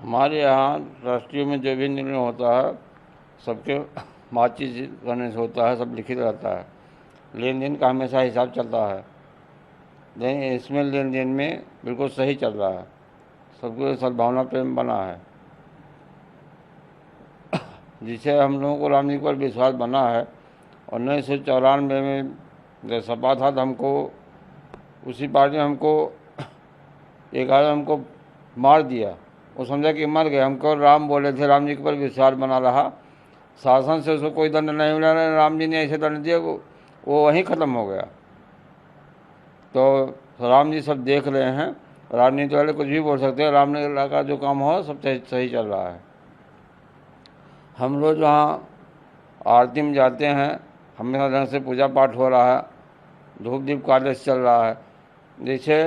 हमारे यहाँ राष्ट्रीय में जो भी निर्णय होता है सबके बातचीत करने से होता है, सब लिखित रहता है। लेन देन का हमेशा हिसाब चलता है, लेकिन इसमें लेन देन में बिल्कुल सही चल रहा है, सबको सद्भावना प्रेम बना है, जिससे हम लोगों को राम जी पर विश्वास बना है। और 1994 में जब सपा था तो हमको उसी पार्टी ने हमको एक आदमी हमको मार दिया, वो समझा कि मर गए। हमको राम बोले थे, राम जी के ऊपर विश्वास बना रहा, शासन से उसको कोई दंड नहीं मिला, राम जी ने ऐसे दंड दिया वो वहीं ख़त्म हो गया। तो राम जी सब देख रहे हैं, राजनीति वाले कुछ भी बोल सकते हैं, राम ने का जो काम हो सब सही चल रहा है। हम लोग जहाँ आरती में जाते हैं, हमेशा ढंग से पूजा पाठ हो रहा है, धूप दीप कार्य चल रहा है, जैसे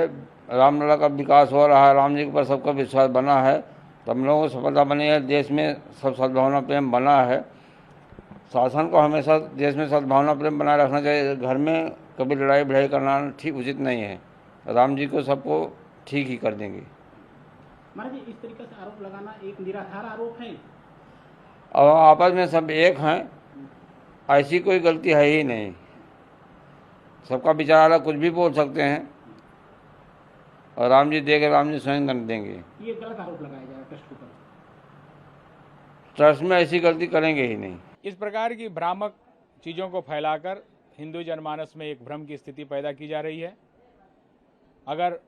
रामलला का विकास हो रहा है, राम जी के ऊपर सबका विश्वास बना है, तो हम लोगों को सफलता बनी है। देश में सब सद्भावना प्रेम बना है। शासन को हमेशा देश में सद्भावना प्रेम बनाए रखना चाहिए। घर में कभी लड़ाई भिड़ाई करना ठीक उचित नहीं है। राम जी को सबको ठीक ही कर देंगे। महाराज जी, इस तरीके से आरोप लगाना एक निराधार आरोप है। अब आपस में सब एक हैं, ऐसी कोई गलती है ही नहीं। सबका विचार अलग, कुछ भी बोल सकते हैं, और राम जी देंगे, राम जी स्वयं दंड देंगे। ये गलत आरोप लगाया जाएगा ट्रस्ट के ऊपर। ट्रस्ट में ऐसी गलती करेंगे ही नहीं। इस प्रकार की भ्रामक चीज़ों को फैलाकर हिंदू जनमानस में एक भ्रम की स्थिति पैदा की जा रही है। अगर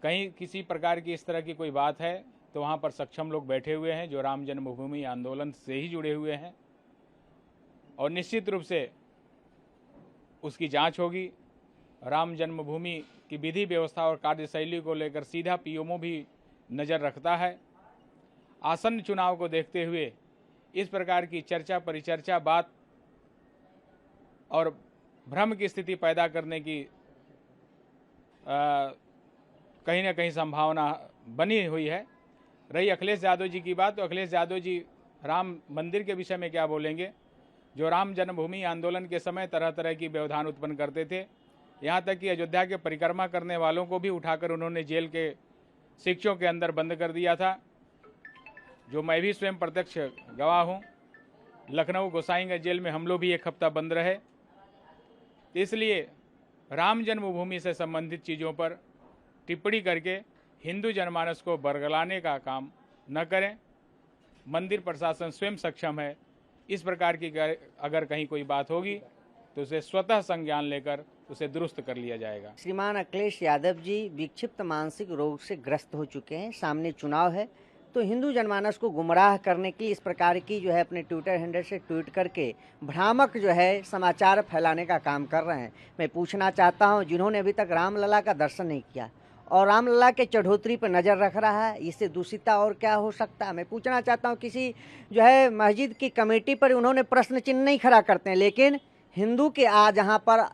कहीं किसी प्रकार की इस तरह की कोई बात है तो वहाँ पर सक्षम लोग बैठे हुए हैं जो राम जन्मभूमि आंदोलन से ही जुड़े हुए हैं, और निश्चित रूप से उसकी जांच होगी। राम जन्मभूमि की विधि व्यवस्था और कार्यशैली को लेकर सीधा पीएमओ भी नज़र रखता है। आसन्न चुनाव को देखते हुए इस प्रकार की चर्चा परिचर्चा बात और भ्रम की स्थिति पैदा करने की कहीं ना कहीं संभावना बनी हुई है। रही अखिलेश यादव जी की बात, तो अखिलेश यादव जी राम मंदिर के विषय में क्या बोलेंगे, जो राम जन्मभूमि आंदोलन के समय तरह तरह की व्यवधान उत्पन्न करते थे। यहाँ तक कि अयोध्या के परिक्रमा करने वालों को भी उठाकर उन्होंने जेल के शिक्षों के अंदर बंद कर दिया था, जो मैं भी स्वयं प्रत्यक्ष गवाह हूँ। लखनऊ गोसाईगंज जेल में हम लोग भी एक हफ्ता बंद रहे। इसलिए राम जन्मभूमि से संबंधित चीज़ों पर टिप्पणी करके हिंदू जनमानस को बरगलाने का काम न करें। मंदिर प्रशासन स्वयं सक्षम है। इस प्रकार की अगर कहीं कोई बात होगी तो उसे स्वतः संज्ञान लेकर उसे दुरुस्त कर लिया जाएगा। श्रीमान अखिलेश यादव जी विक्षिप्त मानसिक रोग से ग्रस्त हो चुके हैं। सामने चुनाव है, तो हिंदू जनमानस को गुमराह करने की इस प्रकार की जो है अपने ट्विटर हैंडल से ट्वीट करके भ्रामक जो है समाचार फैलाने का काम कर रहे हैं। मैं पूछना चाहता हूं, जिन्होंने अभी तक रामलला का दर्शन नहीं किया और रामलला के चढ़ोतरी पर नज़र रख रहा है, इससे दूषिता और क्या हो सकता है। मैं पूछना चाहता हूं, किसी जो है मस्जिद की कमेटी पर उन्होंने प्रश्न चिन्ह नहीं खड़ा करते हैं, लेकिन हिंदू के जहाँ पर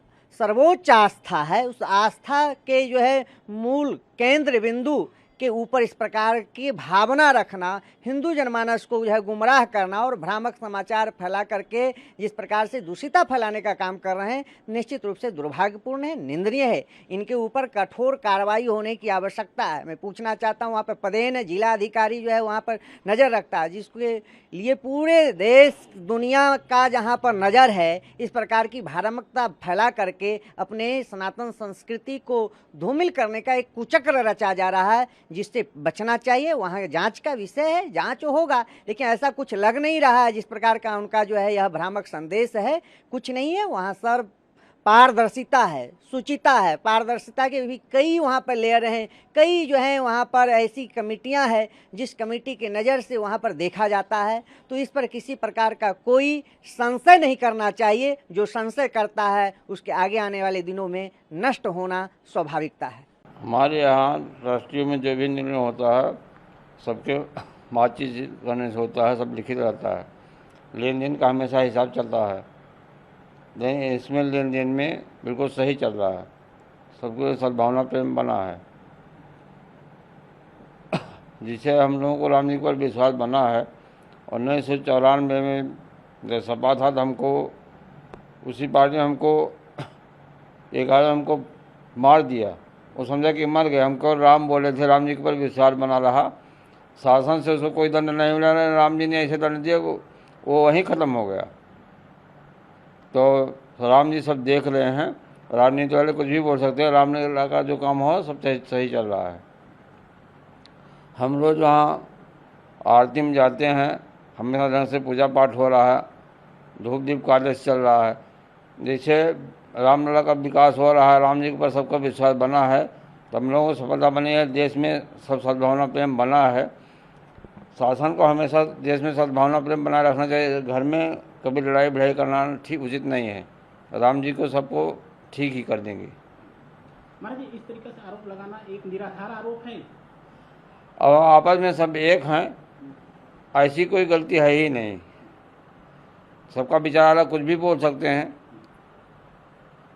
सर्वोच्च आस्था है, उस आस्था के जो है मूल केंद्र बिंदु के ऊपर इस प्रकार की भावना रखना, हिंदू जनमानस को जो है गुमराह करना और भ्रामक समाचार फैला करके जिस प्रकार से दूषिता फैलाने का काम कर रहे हैं, निश्चित रूप से दुर्भाग्यपूर्ण है, निंदनीय है। इनके ऊपर कठोर कार्रवाई होने की आवश्यकता है। मैं पूछना चाहता हूँ, वहाँ पर पदेन जिला अधिकारी जो है वहाँ पर नज़र रखता है, जिसके लिए पूरे देश दुनिया का जहाँ पर नज़र है, इस प्रकार की भ्रामकता फैला करके अपने सनातन संस्कृति को धूमिल करने का एक कुचक्र रचा जा रहा है, जिससे बचना चाहिए। वहाँ जांच का विषय है, जांच होगा, लेकिन ऐसा कुछ लग नहीं रहा है जिस प्रकार का उनका जो है यह भ्रामक संदेश है, कुछ नहीं है। वहाँ सर पारदर्शिता है, सुचिता है। पारदर्शिता के भी कई वहाँ पर लेयर हैं, कई जो है वहाँ पर ऐसी कमेटियाँ हैं जिस कमेटी के नज़र से वहाँ पर देखा जाता है। तो इस पर किसी प्रकार का कोई संशय नहीं करना चाहिए। जो संशय करता है उसके आगे आने वाले दिनों में नष्ट होना स्वाभाविकता है। हमारे यहाँ राष्ट्रीय में जो भी निर्णय होता है सबके बातचीत करने से होता है, सब लिखित रहता है। लेन देन का हमेशा हिसाब चलता है, लेकिन इसमें लेन देन में बिल्कुल सही चल रहा है, सबको सद्भावना प्रेम बना है, जिससे हम लोगों को राम जी पर विश्वास बना है। और 1994 में जब सपा था तो हमको उसी पार्टी ने हमको एक आदमी हमको मार दिया, वो समझा कि मर गए। हमको राम बोले थे, राम जी के ऊपर विश्वास बना रहा, शासन से उसको कोई दंड नहीं मिला, राम जी ने ऐसे दंड दिया वो वहीं ख़त्म हो गया। तो राम जी सब देख रहे हैं, राजनीति वाले कुछ भी बोल सकते हैं, रामलीला का जो काम हो सब सही चल रहा है। हम रोज वहाँ आरती में जाते हैं, हमेशा ढंग से पूजा पाठ हो रहा है, धूप दीप कार्य चल रहा है। जैसे रामलला का विकास हो रहा है, राम जी के ऊपर सबका विश्वास बना है, तो हम लोगों को सफलता बनी है। देश में सब सद्भावना प्रेम बना है। शासन को हमेशा देश में सद्भावना प्रेम बनाए रखना चाहिए। घर में कभी लड़ाई भिड़ाई करना ठीक उचित नहीं है। राम जी को सबको ठीक ही कर देंगे। महाराज जी, इस तरीके से आरोप लगाना एक निराधार आरोप है। अब आपस में सब एक हैं, ऐसी कोई गलती है ही नहीं। सबका विचार अलग, कुछ भी बोल सकते हैं,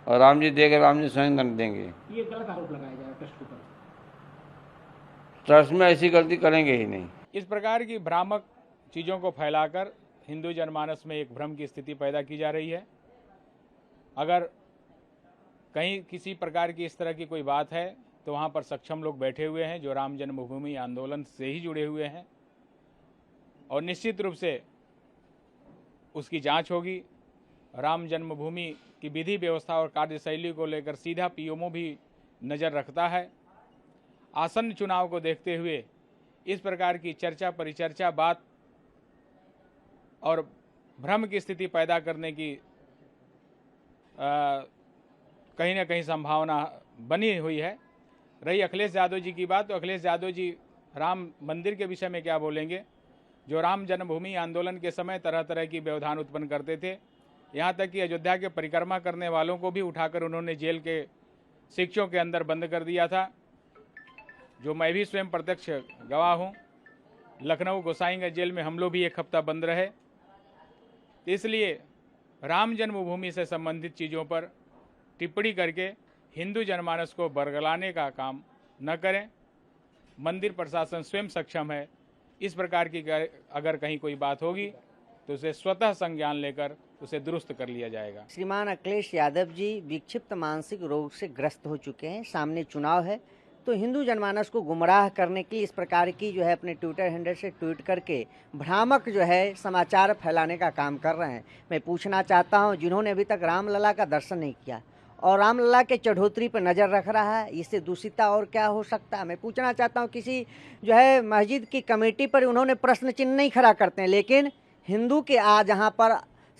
और राम जी देंगे, राम जी स्वयं दंड देंगे। ये गलत आरोप लगाया जाएगा ट्रस्ट के ऊपर। ट्रस्ट में ऐसी गलती करेंगे ही नहीं। इस प्रकार की भ्रामक चीज़ों को फैलाकर हिंदू जनमानस में एक भ्रम की स्थिति पैदा की जा रही है। अगर कहीं किसी प्रकार की इस तरह की कोई बात है तो वहाँ पर सक्षम लोग बैठे हुए हैं जो राम जन्मभूमि आंदोलन से ही जुड़े हुए हैं, और निश्चित रूप से उसकी जांच होगी। राम जन्मभूमि की विधि व्यवस्था और कार्यशैली को लेकर सीधा पीएमओ भी नज़र रखता है। आसन्न चुनाव को देखते हुए इस प्रकार की चर्चा परिचर्चा बात और भ्रम की स्थिति पैदा करने की कहीं ना कहीं संभावना बनी हुई है। रही अखिलेश यादव जी की बात, तो अखिलेश यादव जी राम मंदिर के विषय में क्या बोलेंगे, जो राम जन्मभूमि आंदोलन के समय तरह तरह की व्यवधान उत्पन्न करते थे। यहाँ तक कि अयोध्या के परिक्रमा करने वालों को भी उठाकर उन्होंने जेल के शिक्षों के अंदर बंद कर दिया था, जो मैं भी स्वयं प्रत्यक्ष गवाह हूँ। लखनऊ गोसाईगंज जेल में हम लोग भी एक हफ्ता बंद रहे। इसलिए राम जन्मभूमि से संबंधित चीज़ों पर टिप्पणी करके हिंदू जनमानस को बरगलाने का काम न करें। मंदिर प्रशासन स्वयं सक्षम है। इस प्रकार की अगर कहीं कोई बात होगी तो उसे स्वतः संज्ञान लेकर उसे दुरुस्त कर लिया जाएगा। श्रीमान अखिलेश यादव जी विक्षिप्त मानसिक रोग से ग्रस्त हो चुके हैं। सामने चुनाव है, तो हिंदू जनमानस को गुमराह करने के लिए इस प्रकार की जो है अपने ट्विटर हैंडल से ट्वीट करके भ्रामक जो है समाचार फैलाने का काम कर रहे हैं। मैं पूछना चाहता हूं, जिन्होंने अभी तक रामलला का दर्शन नहीं किया और रामलला के चढ़ोतरी पर नज़र रख रहा है, इससे दूषिता और क्या हो सकता है। मैं पूछना चाहता हूं, किसी जो है मस्जिद की कमेटी पर उन्होंने प्रश्न चिन्ह नहीं खड़ा करते हैं, लेकिन हिंदू के जहाँ पर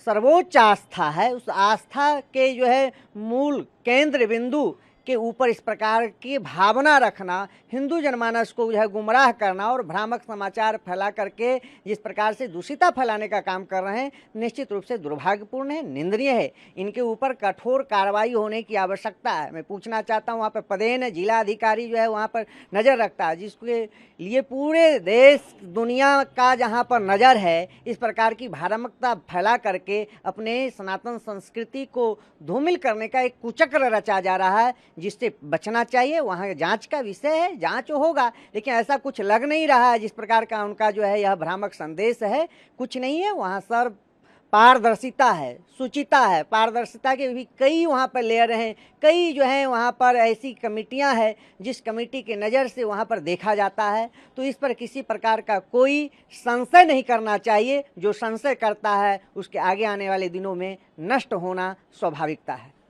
सर्वोच्च आस्था है, उस आस्था के जो है मूल केंद्र बिंदु के ऊपर इस प्रकार की भावना रखना, हिंदू जनमानस को जो है गुमराह करना और भ्रामक समाचार फैला करके जिस प्रकार से दूषिता फैलाने का काम कर रहे हैं, निश्चित रूप से दुर्भाग्यपूर्ण है, निंदनीय है। इनके ऊपर कठोर कार्रवाई होने की आवश्यकता है। मैं पूछना चाहता हूँ, वहाँ पर पदेन जिला अधिकारी जो है वहाँ पर नज़र रखता है, जिसके लिए पूरे देश दुनिया का जहाँ पर नज़र है, इस प्रकार की भ्रामकता फैला करके अपने सनातन संस्कृति को धूमिल करने का एक कुचक्र रचा जा रहा है, जिससे बचना चाहिए। वहाँ जांच का विषय है, जांच होगा, लेकिन ऐसा कुछ लग नहीं रहा है जिस प्रकार का उनका जो है यह भ्रामक संदेश है, कुछ नहीं है। वहाँ सर पारदर्शिता है, सुचिता है, पारदर्शिता के भी कई वहाँ पर लेयर हैं, कई जो हैं वहाँ पर ऐसी कमेटियाँ हैं जिस कमेटी के नज़र से वहाँ पर देखा जाता है। तो इस पर किसी प्रकार का कोई संशय नहीं करना चाहिए। जो संशय करता है उसके आगे आने वाले दिनों में नष्ट होना स्वाभाविकता है।